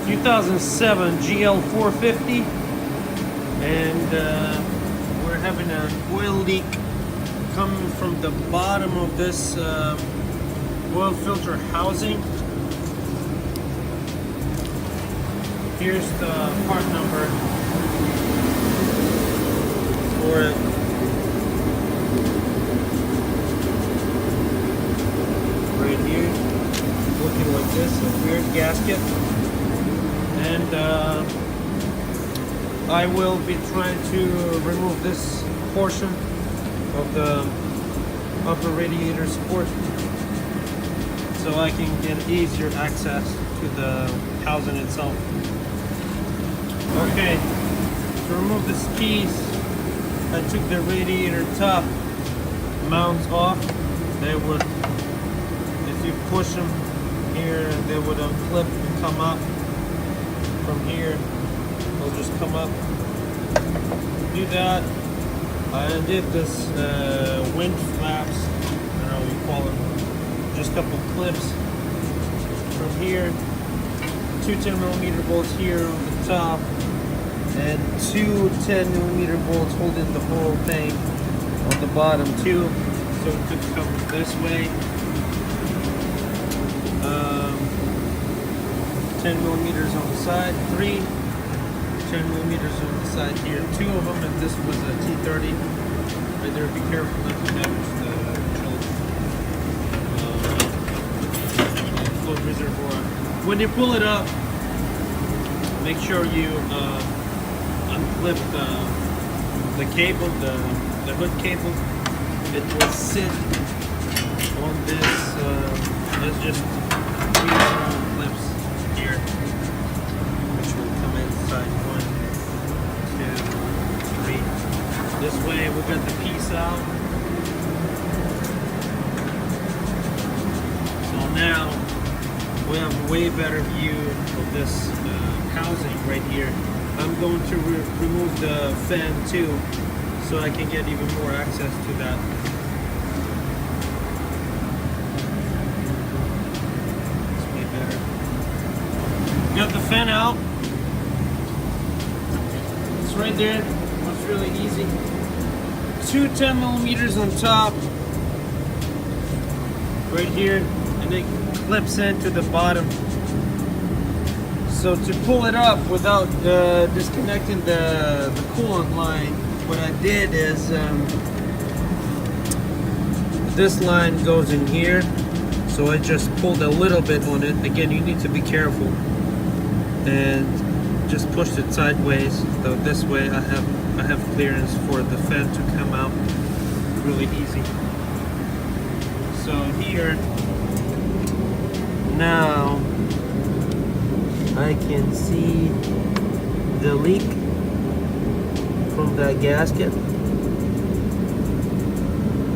2007 GL450, and we're having an oil leak coming from the bottom of this oil filter housing. Here's the part number for it. Right here, looking like this, a weird gasket. And I will be trying to remove this portion of the upper radiator support so I can get easier access to the housing itself. Okay, to remove this piece, I took the radiator top mounts off. They would, if you push them here, they would unclip and come up. From here, they'll just come up. Do that. I did this wind flaps, I don't know what you call them, just a couple clips from here. Two 10mm bolts here on the top, and two 10mm bolts holding the whole thing on the bottom too, so it could come this way. 10mm on the side, 3 10mm on the side here, 2 of them, and this was a T30 right there. Be careful not to damage the fluid reservoir. When you pull it up, make sure you unclip the cable, the hood cable. It will sit on this. It's just these clips here, which will come inside 1, 2, 3. This way we got the piece out. So now we have a way better view of this housing right here. I'm going to remove the fan too, so I can get even more access to that. It's way better. Got the fan out. It's right there. It's really easy. 2 10mm on top, right here, and it clips into the bottom. So to pull it up without disconnecting the coolant line, what I did is this line goes in here, so I just pulled a little bit on it. Again, you need to be careful and just push it sideways. So this way I have clearance for the fan to come out really easy. So here now I can see the leak from that gasket.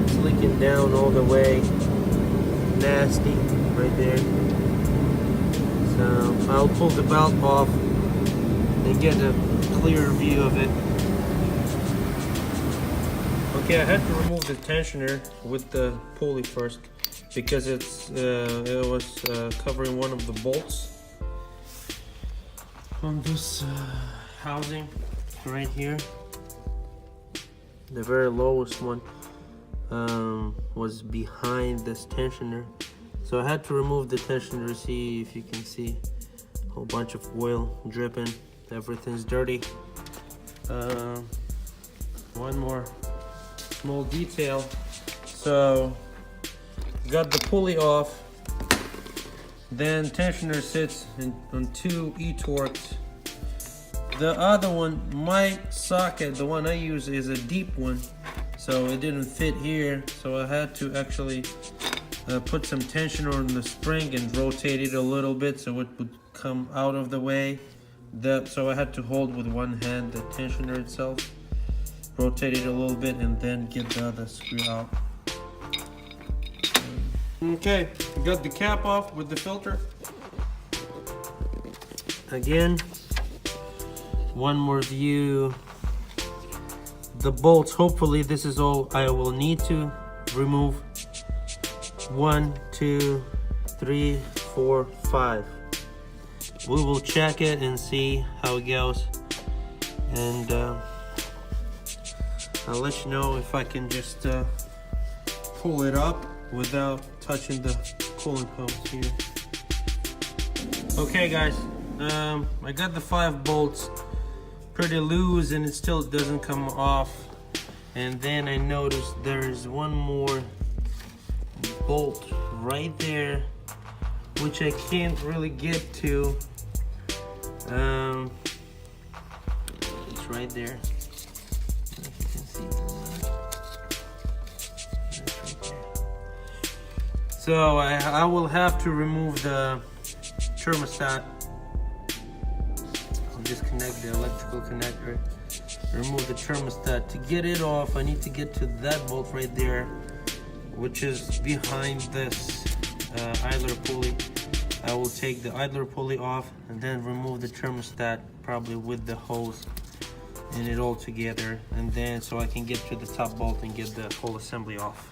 It's leaking down all the way. Nasty right there. So I'll pull the belt off and get a clearer view of it. Okay, I had to remove the tensioner with the pulley first because it was covering one of the bolts on this housing right here. The very lowest one was behind this tensioner, so I had to remove the tensioner to see if you can see a whole bunch of oil dripping. Everything's dirty. One more small detail. So got the pulley off. Then tensioner sits on 2 E-torques. The other one, my socket, the one I use, is a deep one, so it didn't fit here. So I had to actually put some tensioner on the spring and rotate it a little bit so it would come out of the way. So I had to hold with one hand the tensioner itself, rotate it a little bit, and then get the other screw out. Okay, got the cap off with the filter. Again, one more view. The bolts, hopefully this is all I will need to remove. 1, 2, 3, 4, 5. we will check it and see how it goes, and I'll let you know if I can just pull it up without touching the coolant hose here. Okay guys, I got the 5 bolts pretty loose and it still doesn't come off, and then I noticed there's one more bolt right there which I can't really get to. It's right there. If you can see that. Right there. So I will have to remove the thermostat. I'll disconnect the electrical connector, remove the thermostat. To get it off, I need to get to that bolt right there, which is behind this idler pulley. I will take the idler pulley off and then remove the thermostat, probably with the hose and it all together, and then so I can get to the top bolt and get the whole assembly off.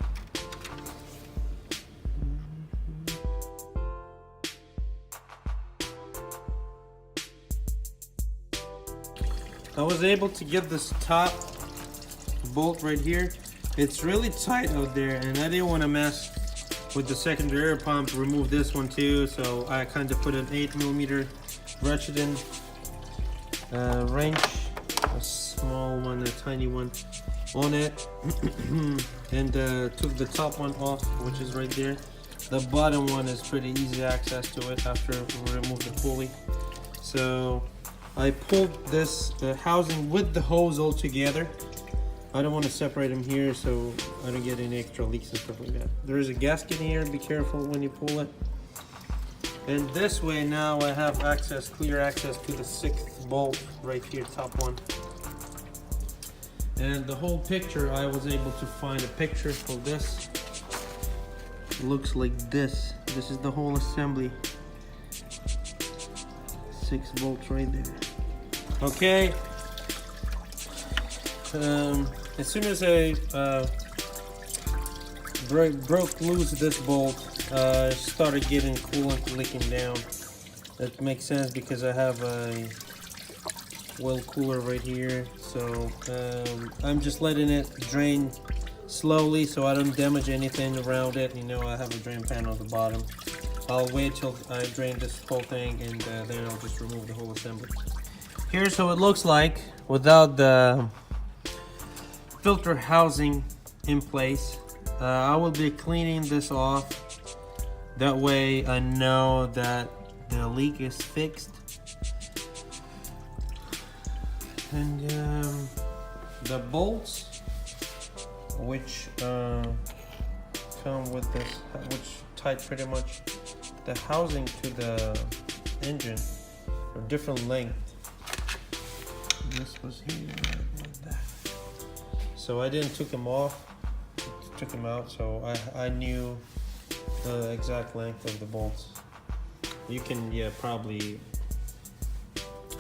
I was able to get this top bolt right here. It's really tight out there and I didn't want to mess with the secondary air pump. Remove this one too, so I kind of put an 8mm ratcheting wrench, a small one, a tiny one, on it, and took the top one off, which is right there. The bottom one is pretty easy access to it after we remove the pulley. So I pulled this housing with the hose all together. I don't want to separate them here so I don't get any extra leaks and stuff like that. There is a gasket here, be careful when you pull it. And this way now I have access, clear access to the 6th bolt right here, top one. And the whole picture, I was able to find a picture of this. It looks like this. This is the whole assembly. 6 bolts right there. Okay. As soon as I broke loose this bolt, started getting coolant leaking down. That makes sense because I have a well cooler right here. So I'm just letting it drain slowly so I don't damage anything around it. You know, I have a drain pan on the bottom. I'll wait till I drain this whole thing and then I'll just remove the whole assembly. Here's how it looks like without the filter housing in place. I will be cleaning this off. That way I know that the leak is fixed. And the bolts, which come with this, which tied pretty much the housing to the engine, are different length. This was here like that. So I didn't took them off, took them out, so I knew the exact length of the bolts. You can probably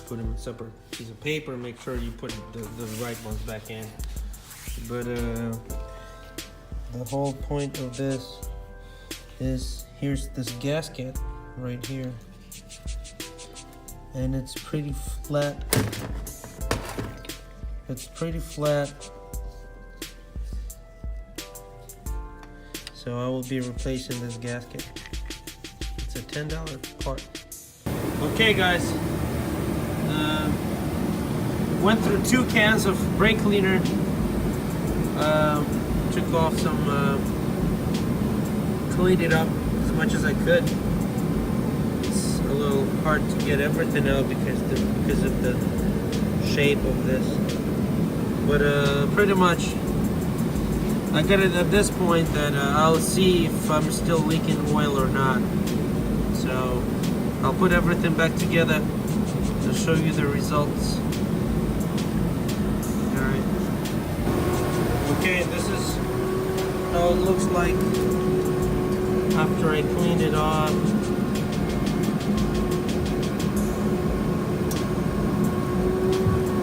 put them in a separate piece of paper, make sure you put the right ones back in. But the whole point of this is, here's this gasket right here, and it's pretty flat. It's pretty flat. So I will be replacing this gasket. It's a $10 part. Okay guys, went through 2 cans of brake cleaner, took off some, cleaned it up as much as I could. It's a little hard to get everything out because of the shape of this, but pretty much I got it at this point that I'll see if I'm still leaking oil or not. So I'll put everything back together to show you the results. Alright. Okay, this is how it looks like after I clean it off.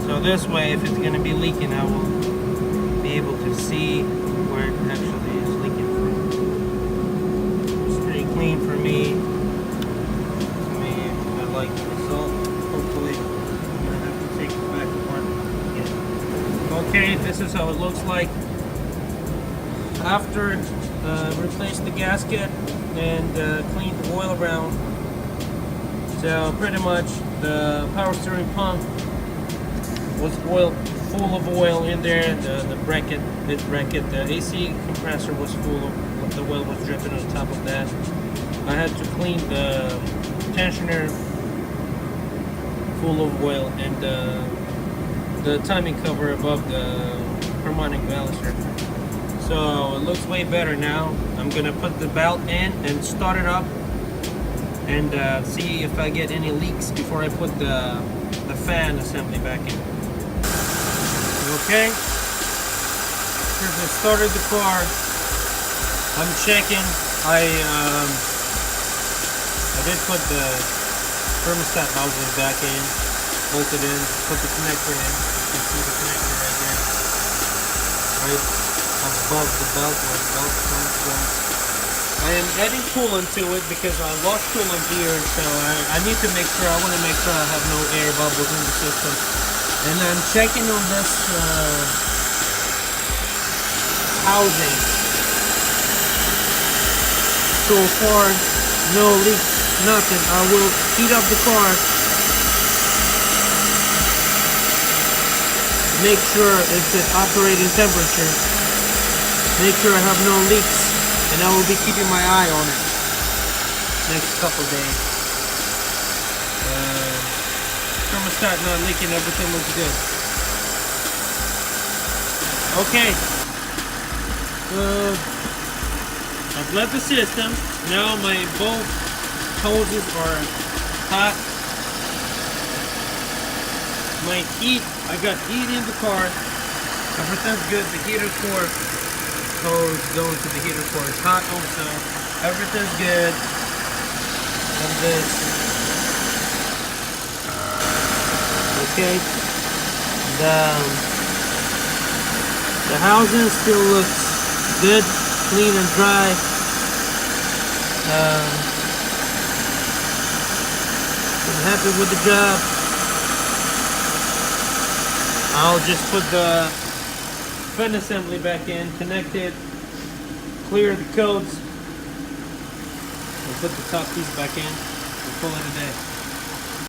So this way, if it's going to be leaking, I will be able to see where it actually is leaking from. It's pretty clean for me. I like the result. Okay, this is how it looks like after replace the gasket and clean the oil around. So pretty much the power steering pump was full of oil in there. The bracket, the AC compressor was full of the oil was dripping on top of that. I had to clean the tensioner full of oil, and the timing cover above the harmonic balancer. So it looks way better now. I'm gonna put the belt in and start it up and see if I get any leaks before I put the fan assembly back in. Okay, since I started the car, I'm checking. I did put the thermostat housing back in, bolted in, put the connector in. You can see the connector right there, right above the belt where the belt comes from. I am adding coolant to it because I lost coolant here, so I need to make sure. I want to make sure I have no air bubbles in the system. And I'm checking on this housing. So far, no leaks, nothing. I will heat up the car, make sure it's at operating temperature, make sure I have no leaks, and I will be keeping my eye on it next couple days. Thermostat not leaking, everything looks good. Okay. I've left the system. Now my both hoses are hot. My heat, I got heat in the car. Everything's good. The heater core hose going to the heater core is hot also. Everything's good. And this. Okay. The housing still looks good, clean and dry. I'm happy with the job. I'll just put the fin assembly back in, connect it, clear the codes, and put the top piece back in and pull it a day.